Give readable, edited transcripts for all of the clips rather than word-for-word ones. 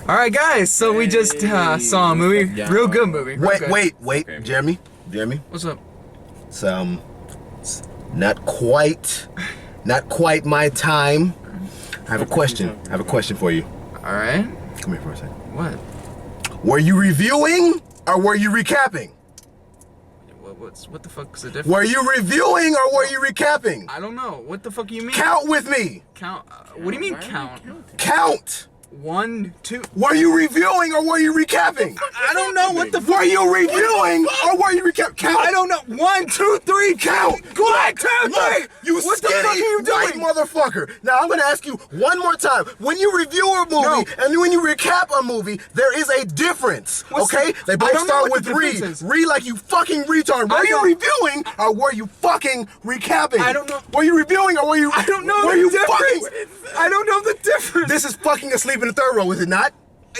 All right, guys. So we just saw a movie, real good movie. Wait, Okay. Jeremy. What's up? It's not quite my time. I have a question for you. All right. Come here for a second. What? Were you reviewing or were you recapping? What the fuck's the difference? Were you reviewing or were you recapping? I don't know. What the fuck do you mean? Count with me. Count. What do you mean count? Count. 1, 2. Were you reviewing or were you recapping? I don't know what the fuck. Were you reviewing or were you recapping? Count. I don't know. 1, 2, 3. Count. Go back. 2, 3. You What the skinny fuck are you white doing? motherfucker. Now I'm gonna ask you one more time. When you review a movie and when you recap a movie, there is a difference. Okay? They both start with re. Re like you fucking retard. Were you reviewing or were you fucking recapping? I don't know. Were you reviewing or were you? I don't know Were the you difference. fucking? I don't know the difference. This is fucking asleep in the third row, is it not?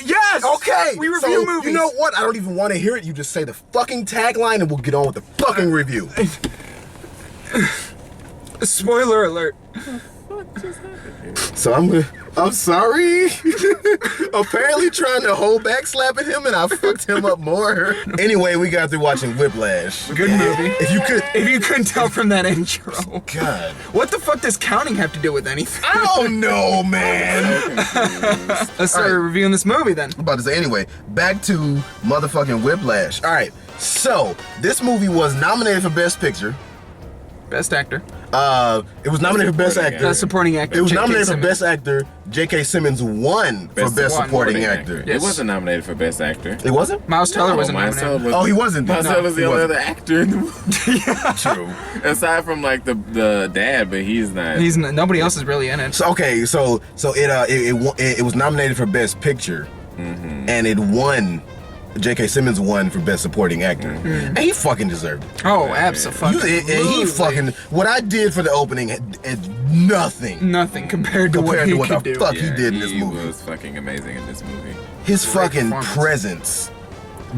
Yes. Okay. We review movies. You know what? I don't even want to hear it. You just say the fucking tagline and we'll get on with the fucking review. Spoiler alert. So I'm sorry. Apparently trying to hold back slapping him and I fucked him up more. Anyway, we got through watching Whiplash. Good movie. If you couldn't tell from that intro. God. What the fuck does counting have to do with anything? I don't know, man. Let's start reviewing this movie then. I'm about to say anyway, back to motherfucking Whiplash. All right. So, this movie was nominated for Best Picture. Best actor. It was nominated for Best Actor. Supporting actor. It was J.K. nominated for Simmons. Best Actor. J.K. Simmons won for Best Supporting Actor. Yes. It wasn't nominated for Best Actor. It wasn't? Miles Teller wasn't nominated. Oh, he wasn't. Miles Teller was the he only wasn't. other actor in the movie. True. Aside from like the dad, but he's not. Nobody else is really in it. So okay, so it was nominated for Best Picture, and it won. J.K. Simmons won for Best Supporting Actor, and he fucking deserved it. Oh, absolutely. He fucking. What I did for the opening, nothing. Nothing compared to what he the could do. fuck he did in this movie. He was fucking amazing in this movie. His fucking performance. presence,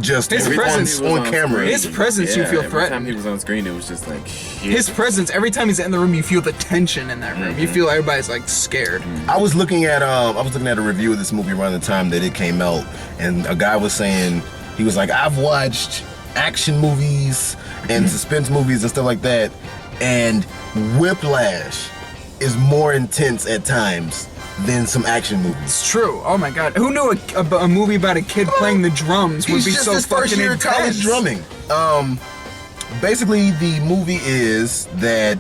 just His presence on camera. His presence, you feel Every threatened. time he was on screen, it was just like shit. His presence, every time he's in the room, you feel the tension in that room. You feel everybody's like scared. I was looking at a review of this movie around the time that it came out, and a guy was saying, he was like, I've watched action movies and suspense movies and stuff like that, and Whiplash is more intense at times than some action movies. It's true. Oh my god. Who knew a movie about a kid playing the drums would be so his fucking first year of college intense? drumming. Basically, the movie is that.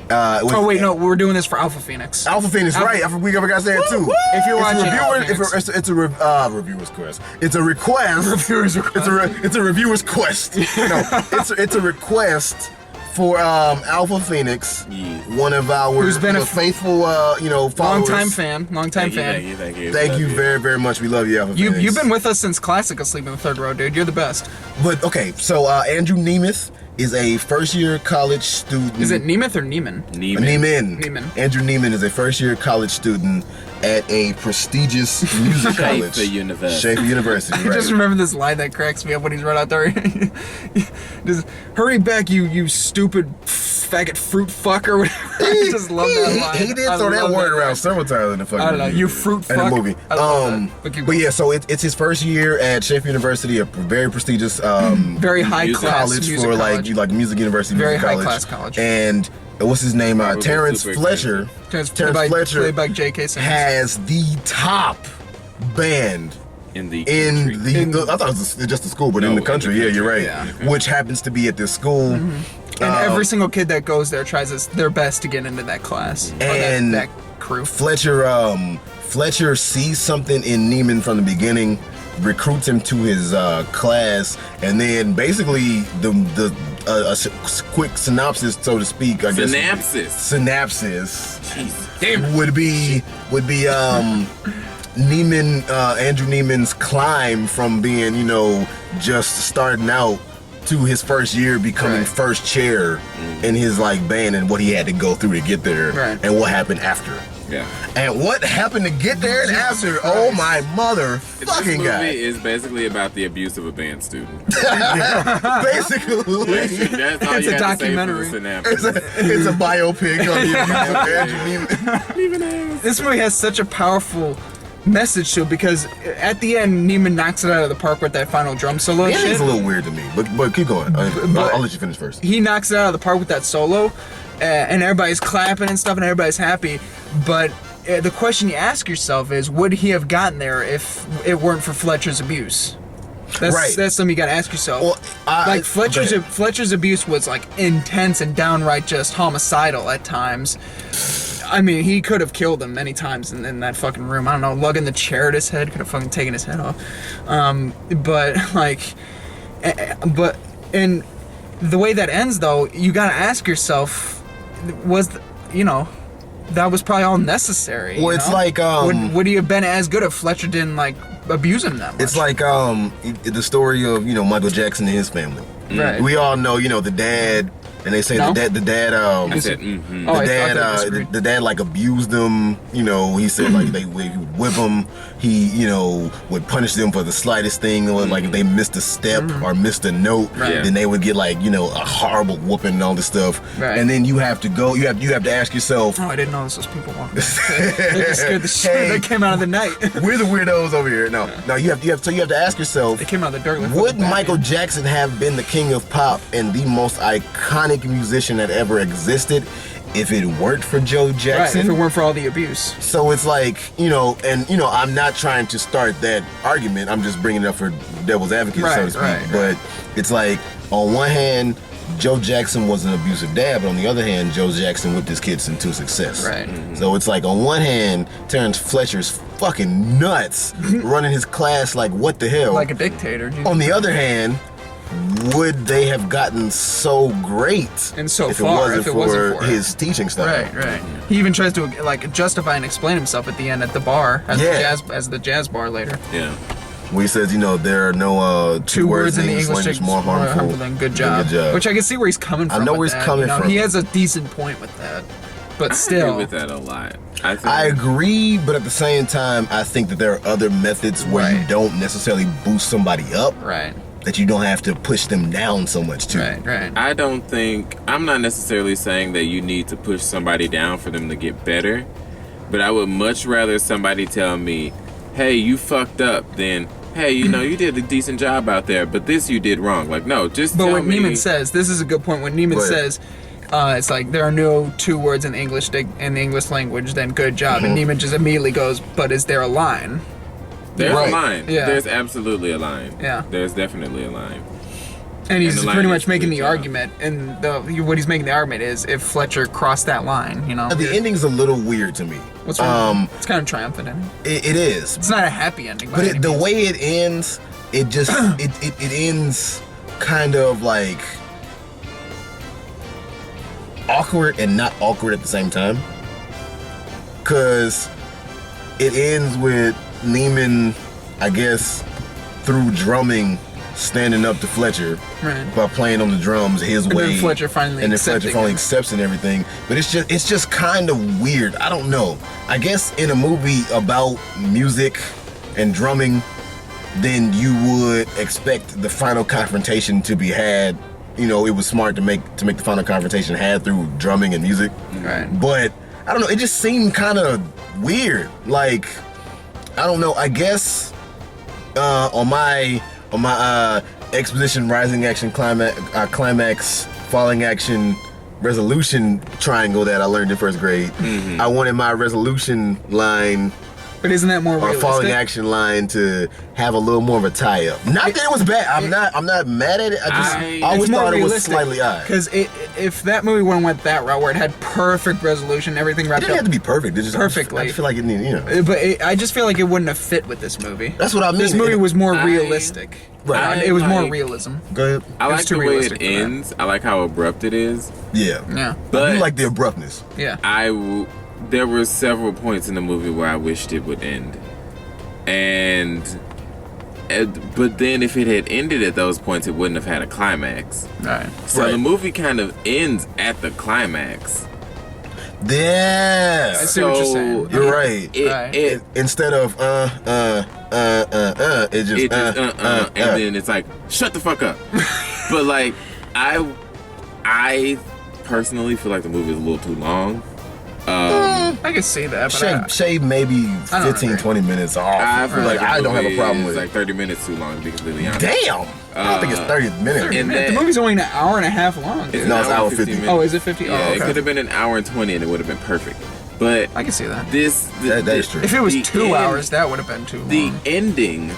Oh wait, no, we're doing this for Alpha Phoenix. Alpha Phoenix, right? We forgot to say it too. If you're watching Alpha Phoenix. It's a reviewer's quest. It's a request. Reviewer's request. It's a reviewer's quest. No, it's a request for Alpha Phoenix, one of our Who's been a faithful, followers. Long-time fan. Thank you very, very much. We love you, Alpha Phoenix. You've been with us since Classic Asleep in the Third Row, dude. You're the best. But okay, so Andrew Nemeth is a first-year college student. Is it Nemeth or Neiman? Neiman. Andrew Neiman is a first-year college student at a prestigious music college. Schaefer University. I just remember this line that cracks me up when he's right out there. Just hurry back, you stupid faggot fruit fuck or whatever. I just love that line. He did throw that word around several times in the fucking I don't know, you fruit fuck. in the movie. I love that. But yeah, so it's his first year at Schaefer University, a very prestigious very high class college music for college. like music university, Very music high college. class college. And what's his name? Terrence Fletcher. Terrence Fletcher, played by J.K. Simmons, has the top band in the I thought it was just the school, but in the country. Yeah, you're right. Yeah. Which happens to be at this school. And every single kid that goes there tries their best to get into that class. And that crew. Fletcher sees something in Neiman from the beginning, recruits him to his class, and then basically a quick synopsis, so to speak, I guess. Synapsis. Jesus. Damn. Would be Neiman, Andrew Neiman's climb from being, just starting out to his first year becoming first chair in his band, and what he had to go through to get there, and what happened after. Yeah. And what happened to get there and after? Oh my mother fucking God. God. This movie is basically about the abuse of a band student. Basically. That's all It's you a have to say documentary. for the synopsis. It's a biopic on the abuse of Andrew Neiman. This movie has such a powerful message to it, because at the end Neiman knocks it out of the park with that final drum solo. Yeah, shit. it's a little weird to me, but keep going. I'll let you finish first. He knocks it out of the park with that solo, and everybody's clapping and stuff, and everybody's happy. But the question you ask yourself is, would he have gotten there if it weren't for Fletcher's abuse? That's something you gotta ask yourself. Well, Fletcher's abuse was like intense and downright just homicidal at times. I mean, he could have killed him many times in that fucking room. I don't know, lugging the chair at his head, could have fucking taken his head off. But the way that ends, though, you gotta ask yourself, that was probably all necessary. Well, it's like would he have been as good if Fletcher didn't like abuse him that much? It's like the story of Michael Jackson and his family. Right. We all know the dad, and they say No? the dad I said, mm-hmm. Oh, I thought the dad like abused them. He said like he would whip them. He would punish them for the slightest thing, or like if they missed a step or missed a note, Right. then they would get like a horrible whooping and all this stuff. Right. And then you have to go. You have to ask yourself. Oh, I didn't know this was people walking. They just scared the shit. Hey. They came out of the night. We're the weirdos over here. No, you have to ask yourself. They came out of the dirt. Like Would fucking Batman. Michael Jackson have been the king of pop and the most iconic musician that ever existed if it weren't for Joe Right, Jackson? if it weren't for all the abuse. So it's like, I'm not trying to start that argument. I'm just bringing it up for devil's advocate, so Right, to speak. right. But it's like, on one hand, Joe Jackson was an abusive dad, but on the other hand, Joe Jackson whipped his kids into success. Right. So it's like, on one hand, Terrence Fletcher's fucking nuts, running his class like what the hell. Like a dictator. On the other hand, would they have gotten so great And so if far, it wasn't for his teaching style? Right. He even tries to like justify and explain himself at the end at the bar, as the jazz bar later. Yeah. Where he says, there are no Two words in the English language more harmful than good job. Which I can see where he's coming from. I know with where he's that, coming from. He has a decent point with that, but I still. agree with that a lot. I agree, but at the same time, I think that there are other methods where you Right. don't necessarily boost somebody up, Right. that you don't have to push them down so much too. Right. I'm not necessarily saying that you need to push somebody down for them to get better, but I would much rather somebody tell me, hey, you fucked up, than, hey, you did a decent job out there, but this you did wrong. Like, no, just But tell what me. Neiman says, this is a good point. When Neiman Go ahead. says, it's like there are no two words in the English language than good job, and Neiman just immediately goes, but is there a line? There's Right. a line. Yeah. There's absolutely a line. Yeah. There's definitely a line. And he's the line pretty is much making good the job. argument, and what he's making the argument is if Fletcher crossed that line, The ending's a little weird to me. What's wrong? It's kind of triumphant ending. It is. It's not a happy ending, by But any the means. way it ends, it just it ends kind of like awkward and not awkward at the same time. Cause it ends with Neiman, I guess, through drumming, standing up to Fletcher Right. by playing on the drums his And then way. Fletcher finally and then Fletcher accepting finally it. accepts and everything. But it's just kind of weird. I don't know. I guess in a movie about music and drumming, then you would expect the final confrontation to be had. It was smart to make the final confrontation had through drumming and music. Right. But I don't know. It just seemed kind of weird. Like, I don't know. I guess on my exposition, rising action, climax, falling action, resolution triangle that I learned in first grade, I wanted my resolution line But isn't that more or realistic? falling action line to have a little more of a tie up. Not that it was bad. I'm not mad at it. I always thought it was slightly odd. Because if that movie would have went that route, where it had perfect resolution, everything It wrapped didn't have up to be perfect. It just perfectly. I just feel like it needed, But I just feel like it wouldn't have fit with this movie. That's what I mean. This movie was more realistic. Right. It was more like- realism. Go ahead. I It was like too the way realistic it for that. ends. I like how abrupt it is. Yeah. Yeah. But I do like the abruptness. Yeah. There were several points in the movie where I wished it would end. But then if it had ended at those points, it wouldn't have had a climax. Right. So Right. the movie kind of ends at the climax. Yeah. I see what you're saying. You're right. It Instead of it just and then it's like, shut the fuck up. But like, I personally feel like the movie is a little too long. I can see that, but shave maybe I don't 15, agree. 20 minutes off. I feel like I don't have a problem with like it. 30 minutes too long to be completely honest. Damn! I don't think it's 30 minutes. And the that- movie's only an hour and a half long. Dude. No, it's hour 50. Oh, is it 50? Yeah, Oh, it okay. could have been an hour and 20 and it would have been perfect. But I can see that. That is true. If it was the 2 end- hours, that would have been too long. The ending,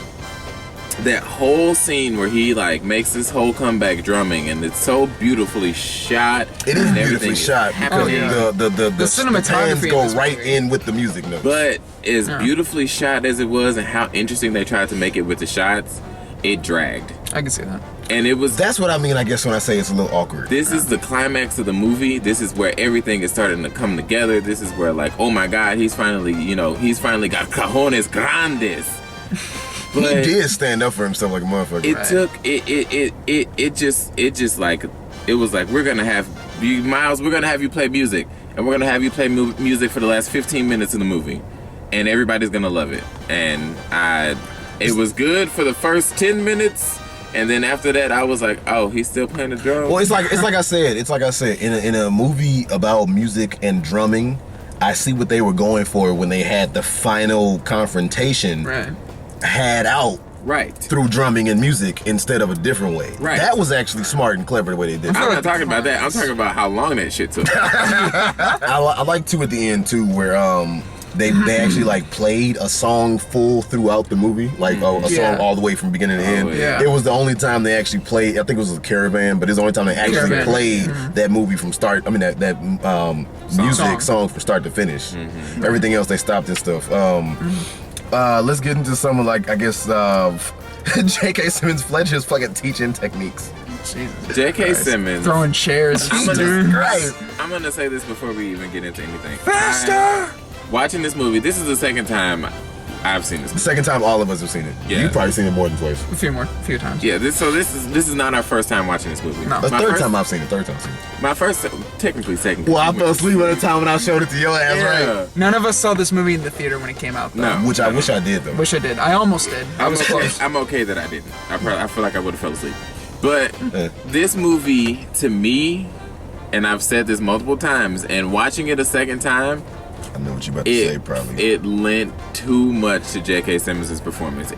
that whole scene where he like makes this whole comeback drumming, and it's so beautifully shot. It is and beautifully everything is shot because happening. The cinematography hands in go this right movie. in with the music notes. But as Yeah. beautifully shot as it was, and how interesting they tried to make it with the shots, it dragged, I can see that. and it was. That's what I mean, I guess, when I say it's a little awkward. This is the climax of the movie. This is where everything is starting to come together. This is where, like, oh my God, he's finally got cajones grandes. He But did stand up for himself like a motherfucker. it took it just like it was like, we're gonna have you, Miles. We're gonna have you play music, and we're gonna have you play music for the last 15 minutes of the movie, and everybody's gonna love it. And it was good for the first 10 minutes. And then after that, I was like, "Oh, he's still playing the drum." Well, it's like I said. In a movie about music and drumming, I see what they were going for when they had the final confrontation Right. had out Right. through drumming and music instead of a different way. Right. That was actually smart and clever the way they did it. I'm not talking about that. I'm talking about how long that shit took. I like too at the end too, where they actually like played a song full throughout the movie, like a Yeah. song all the way from beginning to end. yeah. It was the only time they actually played. I think it was a Caravan, but it's the only time they actually Caravan. played that movie from start. I mean that music song from start to finish. Everything else they stopped and stuff. Let's get into some of, like, I guess J.K. Simmons Fletcher's fucking teaching techniques. Jesus. J.K. Christ. Simmons. Throwing chairs. I'm gonna, dude. I'm gonna say this before we even get into anything. Faster! Watching this movie, this is the second time I've seen this The movie. second time all of us have seen it. Yeah. You've probably seen it more than twice. A few times. Yeah, this is not our first time watching this movie. No. The My third first- time I've seen it. Third time I've seen it. My first, technically second. Well, I fell asleep at the time when I showed it to your ass, Yeah. right? None of us saw this movie in the theater when it came out, though. No. Which I wish I did though. Wish I did. I almost did. I was close. I'm okay that I didn't. I feel like I would have fell asleep. But Eh. this movie, to me, and I've said this multiple times, and watching it a second time, I know what you're about to say, probably. it lent too much to J.K. Simmons' performance.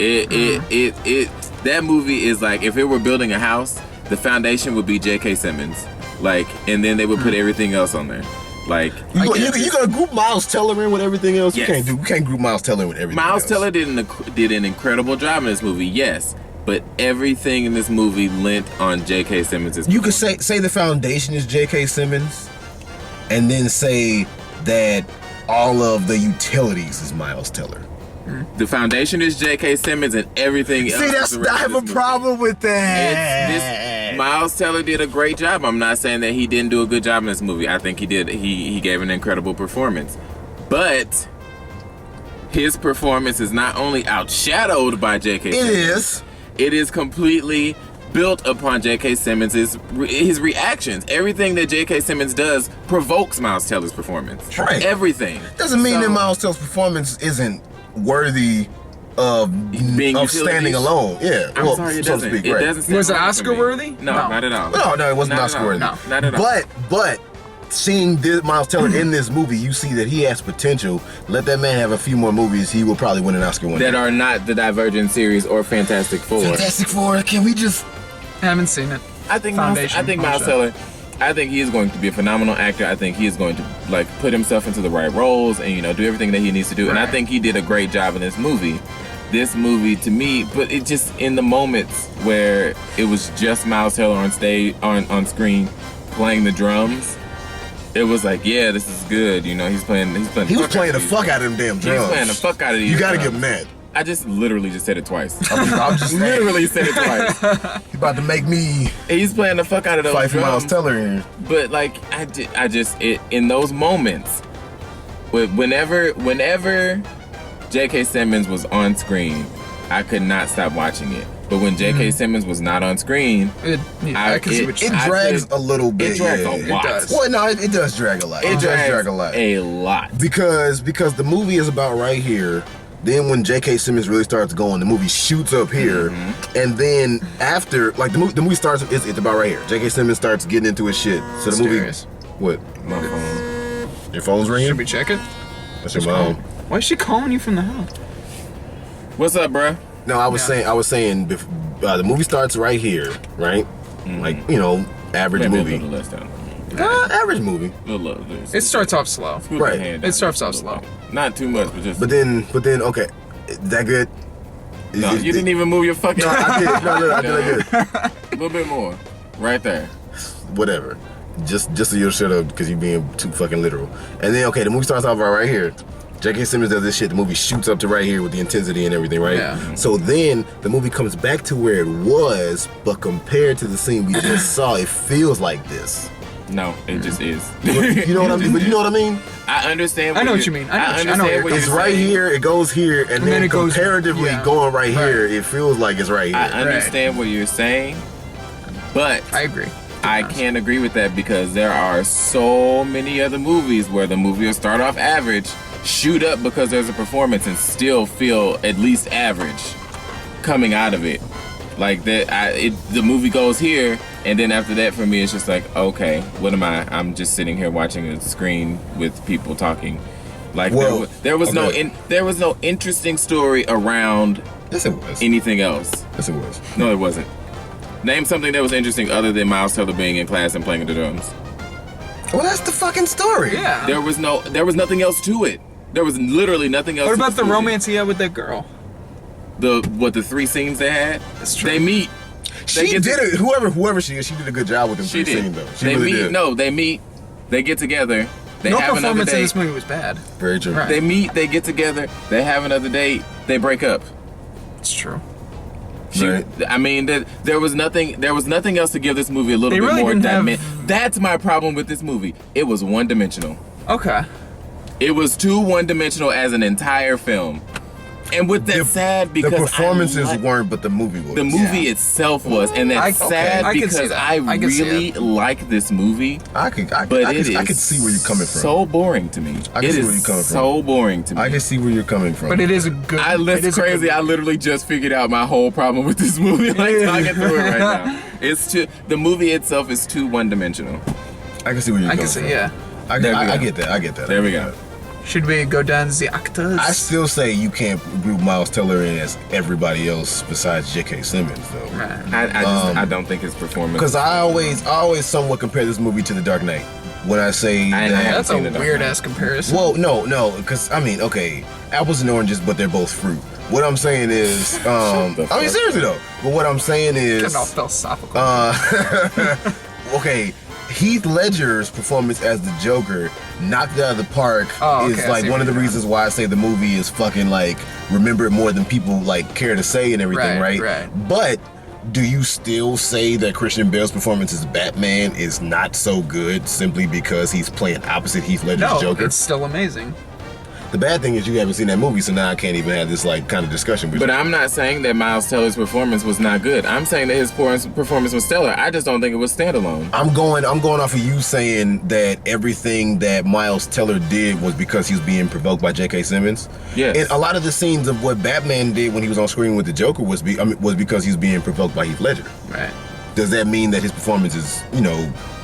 That movie is like, if it were building a house, the foundation would be J.K. Simmons, like, and then they would put everything else on there, like. You gonna group Miles Teller in with everything else? Yes. You can't group Miles Teller in with everything Miles else. Teller did an incredible job in this movie, yes, but everything in this movie lent on J.K. Simmons' You could say the foundation is J.K. Simmons, and then say that all of the utilities is Miles Teller. The foundation is J.K. Simmons, and everything else. See, is the rest I have of a this movie. problem with that. Miles Teller did a great job. I'm not saying that he didn't do a good job in this movie. I think he did. He gave an incredible performance, but his performance is not only outshadowed by J.K. It Simmons. is. It is completely built upon J.K. Simmons' his reactions. Everything that J.K. Simmons does provokes Miles Teller's performance. Right. Everything. Doesn't mean So- that Miles Teller's performance isn't worthy of Being of utility. standing alone. Yeah. I'm sorry, it so to doesn't. speak, It right. doesn't stand Was it alone for Oscar me. worthy? No, No. not at all. No, it wasn't Not Oscar at all. worthy. No. Not at all. But seeing this Miles Teller in this movie, you see that he has potential. Let that man have a few more movies, he will probably win an Oscar one that day. are not the Divergent series or Fantastic Four. Fantastic Four. Can we just? Haven't seen it. I think Foundation, Miles oh, Teller. I think he is going to be a phenomenal actor. I think he is going to like put himself into the right roles and do everything that he needs to do. And I Right. think he did a great job in this movie. This movie to me, but it just in the moments where it was just Miles Teller on stage on screen playing the drums. It was like, yeah, this is good. He's playing. He was playing the fuck out of them damn He drums. was playing the fuck out of these. You gotta drums. give him that. I just literally just said it twice. I'm just literally said it twice. He about to make me He's playing the fuck out of those fight for Miles drums. Teller in here. But like in those moments, whenever J.K. Simmons was on screen, I could not stop watching it. But when J.K. Simmons was not on screen, I can see what It you're saying. drags a little bit. it drags yeah. a lot. It does. Well, no, it does drag a lot. It does drag a lot. A lot. Because the movie is about right here. Then when J.K. Simmons really starts going, the movie shoots up here, and then after, like the movie starts, it's about right here. J.K. Simmons starts getting into his shit. So the movie, Mysterious. what? My phone. Your phone's ringing. Should we check it? That's your mom. Why is she calling you from the house? What's up, bruh? No, I was saying, the movie starts right here, right? Like, you know, average Maybe movie. a little less down. Average movie. It starts off slow. Right. It starts off slow. Not too much, but just. But then, okay, that good? No, you didn't even move your fucking. No, I did. No, I did. A little bit more, right there. Whatever. Just so you'll shut up because you're being too fucking literal. And then, okay, the movie starts off right here. J.K. Simmons does this shit. The movie shoots up to right here with the intensity and everything, right? Yeah. So then the movie comes back to where it was, but compared to the scene we just saw, it feels like this. No, it just is. You know what I mean? But you know what I mean? I understand. I know what you mean. I understand what you're It's right saying. here, it goes here, and then it goes- comparatively yeah. going right here, it feels like it's right here. I understand what you're saying, but I agree. I can't agree with that because there are so many other movies where the movie will start off average, shoot up because there's a performance, and still feel at least average coming out of it. Like that, the movie goes here, and then after that, for me, it's just like, okay, what am I? I'm just sitting here watching a screen with people talking. Like there was no interesting story around Yes, it was. anything else. Yes, it was. No, it wasn't. Name something that was interesting other than Miles Teller being in class and playing the drums. Well, that's the fucking story. Yeah. There was nothing else to it. There was literally nothing else. What to about the movie. romance he had with that girl? The 3 scenes they had? That's true. They meet. She did it. Whoever she is, she did a good job with them She three did. scenes, though. She They really meet. did. No, they meet. They get together. They No have another performance in date. this movie was bad. Very true. Right. They meet. They get together. They have another date. They break up. It's true. Right. I mean, there was nothing. There was nothing else to give this movie a little They bit really more didn't have- dimension. That's my problem with this movie. It was one-dimensional. Okay. It was too one-dimensional as an entire film. And with that sad because the performances I like- weren't, but the movie was. the movie itself was, and that's sad I can see because that. I I can see really like this movie, I could see where you're coming from. so boring to me. I can It see is where you're coming from. so boring to me. I can see where you're coming from. But it is a good. That's it is a good crazy. I movie. literally just figured out my whole problem with this movie. Like talking through it right now. The movie itself is too one-dimensional. I can see where you're I coming can see. from. Yeah. I There we get go. that. I get that. There we go. Should we go down the actors? I still say you can't group Miles Teller in as everybody else besides J.K. Simmons, though. Right. I don't think his performance. Because I always somewhat compare this movie to The Dark Knight. When I say I that, haven't That's a seen The Dark weird Knight. ass comparison. well, no, because I mean, okay, apples and oranges, but they're both fruit. What I'm saying is, I mean, fuck. seriously though. But what I'm saying is, Getting all philosophical. okay, Heath Ledger's performance as the Joker knocked it out of the park Oh, is okay, I like see one what of the you're reasons why I say the movie is fucking like remembered more than people like care to say and everything, Right, right? right. But do you still say that Christian Bale's performance as Batman is not so good simply because he's playing opposite Heath Ledger's no, Joker? it's still amazing. The bad thing is you haven't seen that movie, so now I can't even have this like kind of discussion with But you. I'm not saying that Miles Teller's performance was not good. I'm saying that his performance was stellar. I just don't think it was standalone. I'm going off of you saying that everything that Miles Teller did was because he was being provoked by J.K. Simmons. Yes. And a lot of the scenes of what Batman did when he was on screen with the Joker was because he was being provoked by Heath Ledger. Right. Does that mean that his performance is,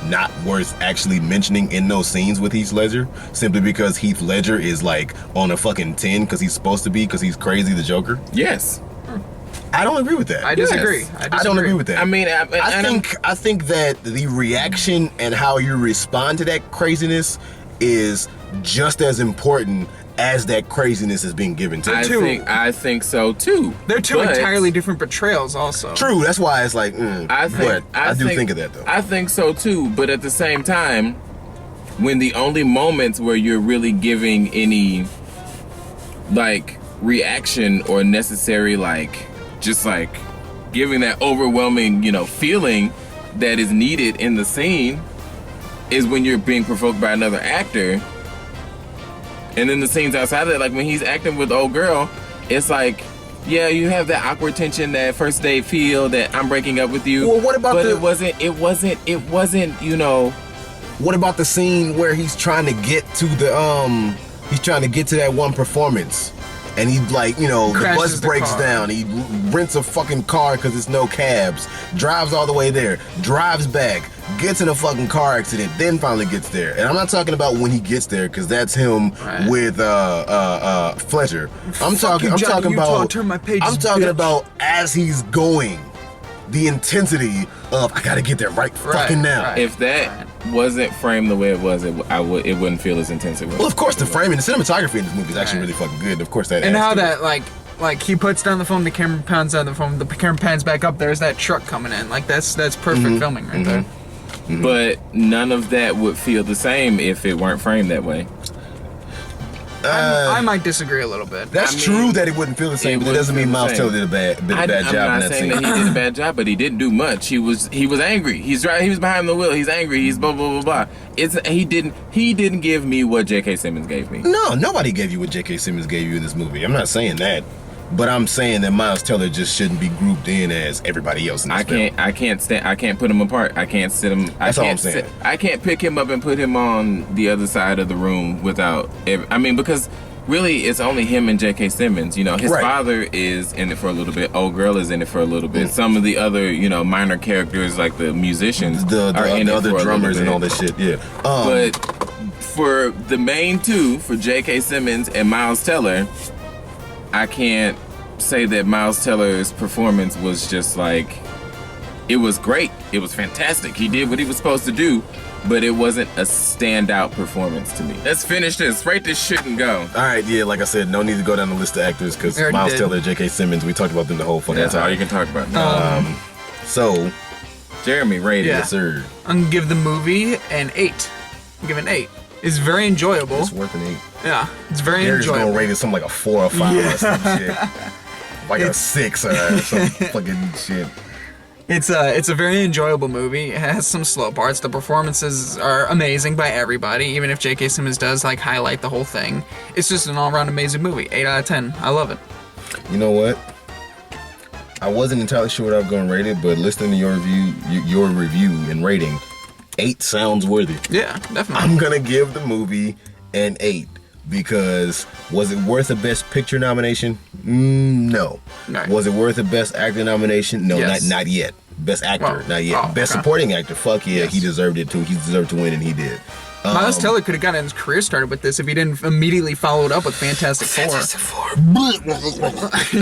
not worth actually mentioning in those scenes with Heath Ledger? Simply because Heath Ledger is like on a fucking 10 because he's supposed to be because he's crazy the Joker? Yes. I don't agree with that. I disagree. Yes. I don't agree with that. I mean, I think that the reaction and how you respond to that craziness is just as important as that craziness is being given to. I think so too. They're two But entirely different portrayals, also. True. That's why it's like. I do think of that though. I think so too. But at the same time, when the only moments where you're really giving any like reaction or necessary just giving that overwhelming feeling that is needed in the scene is when you're being provoked by another actor. And then the scenes outside of that, like when he's acting with old girl, it's like, yeah, you have that awkward tension, that first date feel that I'm breaking up with you. Well, what about but the- it wasn't, What about the scene where he's trying to get to that one performance and he like, you know, the Crashes bus the breaks car. down. He rents a fucking car because there's no cabs. Drives all the way there. Drives back. Gets in a fucking car accident. Then finally gets there. And I'm not talking about when he gets there because that's him Right. with Fletcher. I'm talking Johnny Utah, about. turn my pages, I'm talking bitch. about as he's going. The intensity of I gotta get there right fucking now. right. If that wasn't framed the way it was, it wouldn't feel as intense as it was. Well, of course, the framing, the cinematography in this movie is actually Right. really fucking good. Of course, that And adds how to that it. like he puts down the phone, the camera pounds down the phone, the camera pans back up. There's that truck coming in. Like that's perfect filming right there. But none of that would feel the same if it weren't framed that way. I might disagree a little bit. That's I mean, true that it wouldn't feel the same, but it wouldn't doesn't feel mean the Miles same. Teller did a bad I'm job in not that saying scene. that he did a bad job, but he didn't do much. He was angry. He's right. He was behind the wheel. He's angry. He's blah blah blah blah. He didn't give me what J.K. Simmons gave me. No, nobody gave you what J.K. Simmons gave you in this movie. I'm not saying that, but I'm saying that Miles Teller just shouldn't be grouped in as everybody else in this film. I can't put him apart. I can't sit him. That's all I'm saying. I can't pick him up and put him on the other side of the room without. Because really, it's only him and J.K. Simmons. You know, his Right. father is in it for a little bit. Old girl is in it for a little bit. Some of the other, minor characters like the musicians The are in it other for a drummers little and bit. all this shit, yeah. But for the main two, for J.K. Simmons and Miles Teller, I can't say that Miles Teller's performance was just like, it was great. It was fantastic. He did what he was supposed to do, but it wasn't a standout performance to me. Let's finish this. Rate this shit and go. All right, yeah, like I said, no need to go down the list of actors because We already Miles did. Teller, J.K. Simmons, we talked about them the whole fucking That's all time. you can talk about now. So, Jeremy, rate Yeah. it. yes, sir. I'm gonna give the movie an 8. I'm giving 8. It's very enjoyable. It's worth an 8. Yeah, it's very Gary's gonna enjoyable. rate it something like a 4 or 5 or some shit. Like a 6 or some fucking shit. It's a very enjoyable movie. It has some slow parts. The performances are amazing by everybody, even if J.K. Simmons does like highlight the whole thing. It's just an all-around amazing movie. 8 out of 10. I love it. You know what? I wasn't entirely sure what I was going to rate it, but listening to your review and rating, 8 sounds worthy. Yeah, definitely. I'm gonna give the movie an 8 because was it worth a Best Picture nomination? No. Right. Was it worth a Best Actor nomination? No, Yes. not yet. Best Actor, Well, not yet. oh, Best okay. Supporting Actor, fuck yeah, Yes. he deserved it too. He deserved to win, and he did. Miles Teller could have gotten his career started with this if he didn't immediately follow it up with Fantastic Four.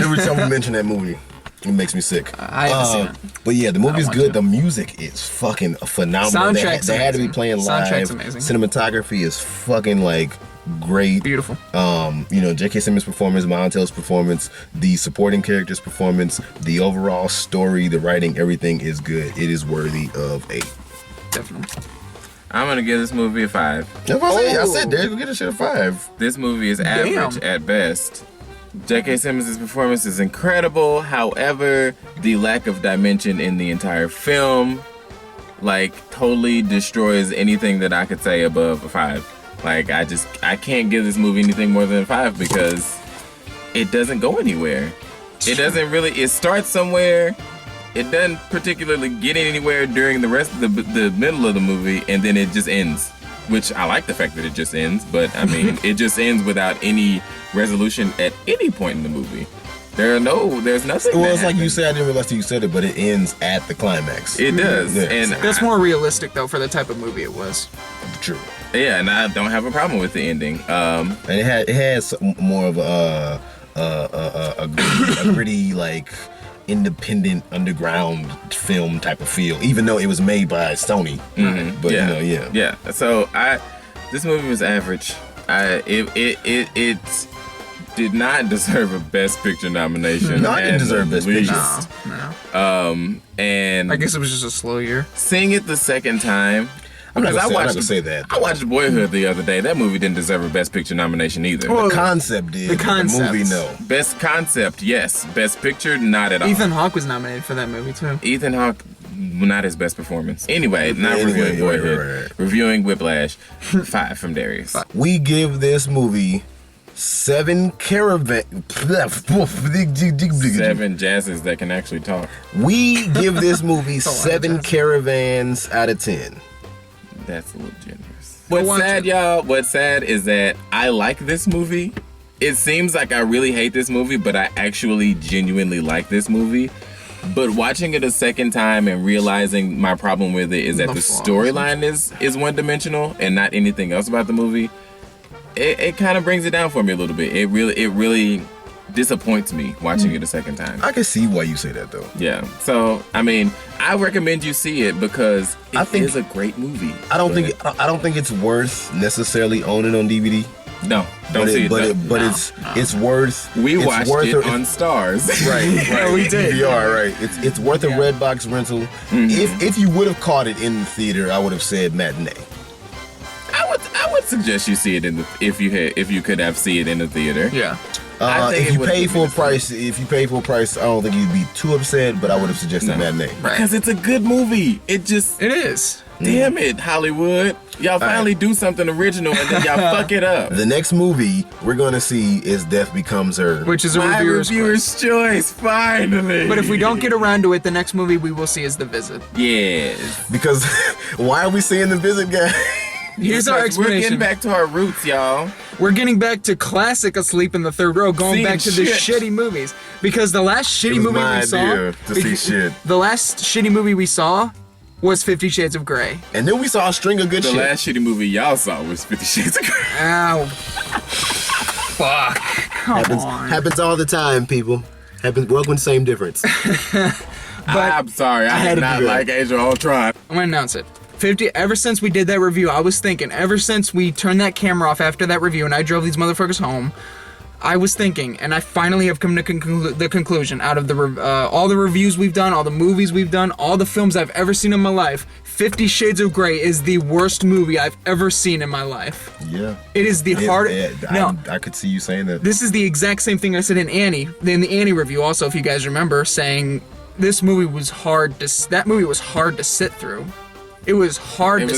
Every time we mention that movie, it makes me sick. I haven't seen it. But yeah, the movie's want good. to. The music is fucking phenomenal. Soundtrack's They had to be amazing. playing live. Soundtrack's amazing. Cinematography is fucking like great. Beautiful. J.K. Simmons' performance, Miles Teller's performance, the supporting characters' performance, the overall story, the writing, everything is good. It is worthy of 8. Definitely. I'm gonna give this movie a 5. That's what I Oh. said, Derek, go get a shit a 5. This movie is average at best. J.K. Simmons' performance is incredible. However, the lack of dimension in the entire film, totally destroys anything that I could say above a 5. I can't give this movie anything more than a 5 because it doesn't go anywhere. It doesn't really. It starts somewhere. It doesn't particularly get anywhere during the rest of the middle of the movie, and then it just ends. Which I like the fact that it just ends, but I mean, it just ends without any resolution at any point in the movie. There's nothing. Well, that it's like you happens. said, I didn't realize till you said it, but it ends at the climax. It does, Yeah, and That's more realistic though for the type of movie it was. True. yeah, and I don't have a problem with the ending. And it has more of a gritty, like independent underground film type of feel, even though it was made by Sony. But yeah. So this movie was average. It did not deserve a Best Picture nomination. No, it didn't at deserve Best least. Picture. No. And I guess it was just a slow year. seeing it the second time. I'm not because gonna say that. I watched Boyhood the other day. That movie didn't deserve a Best Picture nomination either. Well, The concept did. The but concept. The movie, no. Best concept, yes. Best Picture, not at all. Ethan Hawke was nominated for that movie too. Ethan Hawke, not his best performance. Anyway, not Anyway, reviewing Boyhood. right. Reviewing Whiplash. 5 from Darius. We give this movie 7 caravan. 7 jazzes that can actually talk. We give this movie a lot of 7 jazz. caravans out of 10. That's a little generous. Go What's watch sad, it. y'all? What's sad is that I like this movie. it seems like I really hate this movie, but I actually genuinely like this movie. But watching it a second time and realizing my problem with it is that the storyline is one-dimensional and not anything else about the movie, it kind of brings it down for me a little bit. It really disappoints me watching it a second time. I can see why you say that though. Yeah. So I mean, I recommend you see it because it is a great movie. I don't think it's worth necessarily owning on DVD. No, don't see it. But it's worth. We watched it on Stars. Right. Yeah, we did. VR, right. It's worth a Redbox rental. Mm-hmm. If you would have caught it in the theater, I would have said matinee. I would suggest you see it if you could have see it in the theater. Yeah. If you pay full price, I don't think you'd be too upset. But I would have suggested matinee. Because it's a good movie. It is. Damn it, Hollywood. Y'all finally do something original and then y'all fuck it up. The next movie we're gonna see is Death Becomes Her. Which is a My reviewer's choice, finally. But if we don't get around to it, the next movie we will see is The Visit. Yes. Because why are we seeing The Visit, guys? Here's our explanation. We're getting back to our roots, y'all. We're getting back to classic Asleep in the Third Row, going Seeing back to the shit. shitty movies. Because the last shitty movie my we saw... idea to see shit. The last shitty movie we saw was 50 Shades of Grey. And then we saw a string of good The shit. last shitty movie y'all saw was 50 Shades of Grey. Ow. Fuck. Come on. Happens all the time, people. Welcome to Same Difference. I'm sorry, I had did to not do that. like Age of Ultron. I'm gonna announce it. Ever since we did that review, I was thinking, ever since we turned that camera off after that review and I drove these motherfuckers home, I was thinking, and I finally have come to the conclusion, out of all the reviews we've done, all the movies we've done, all the films I've ever seen in my life, 50 Shades of Grey is the worst movie I've ever seen in my life. Yeah. It is the hardest. No, I could see you saying that. this is the exact same thing I said in the Annie review also, if you guys remember, saying this movie was hard to sit through. It was hard to sit through. It was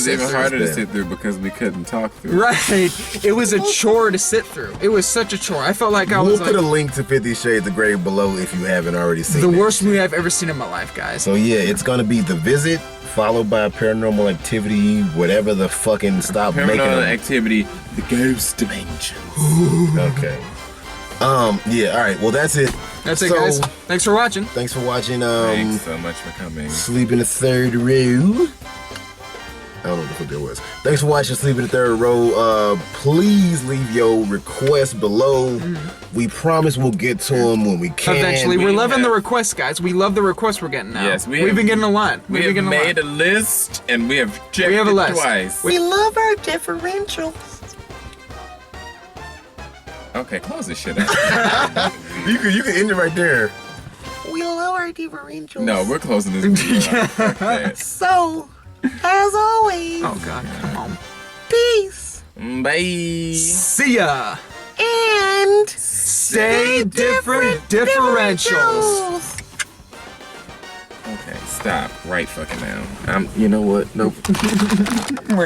even harder to sit through because we couldn't talk through. Right. It was a chore to sit through. It was such a chore. I felt like We'll put a link to 50 Shades of Grey below if you haven't already seen it. The worst movie I've ever seen in my life, guys. So yeah, it's gonna be The Visit, followed by Paranormal Activity, whatever the fucking stop making Paranormal them. Activity, the Ghost Dimension. Okay. Yeah, alright, well that's it. That's it, guys. Thanks for watching. Thanks for watching Thanks so much for coming. Sleep in the Third Row. I don't know what the fuck that was. Thanks for watching Sleep in the Third Row. Please leave your requests below. We promise we'll get to them when we can. Eventually. We're loving the requests, guys. We love the requests we're getting now. Yes, we've been getting a lot. We have made a list and we have checked it twice. We love our differentials. Okay, close this shit out. You can end it right there. We love our differentials. No, we're closing this video out. Fuck that. So, as always, Oh, God. Come on. peace. Bye. See ya. And Stay different differentials. Okay, stop right fucking now. You know what? Nope.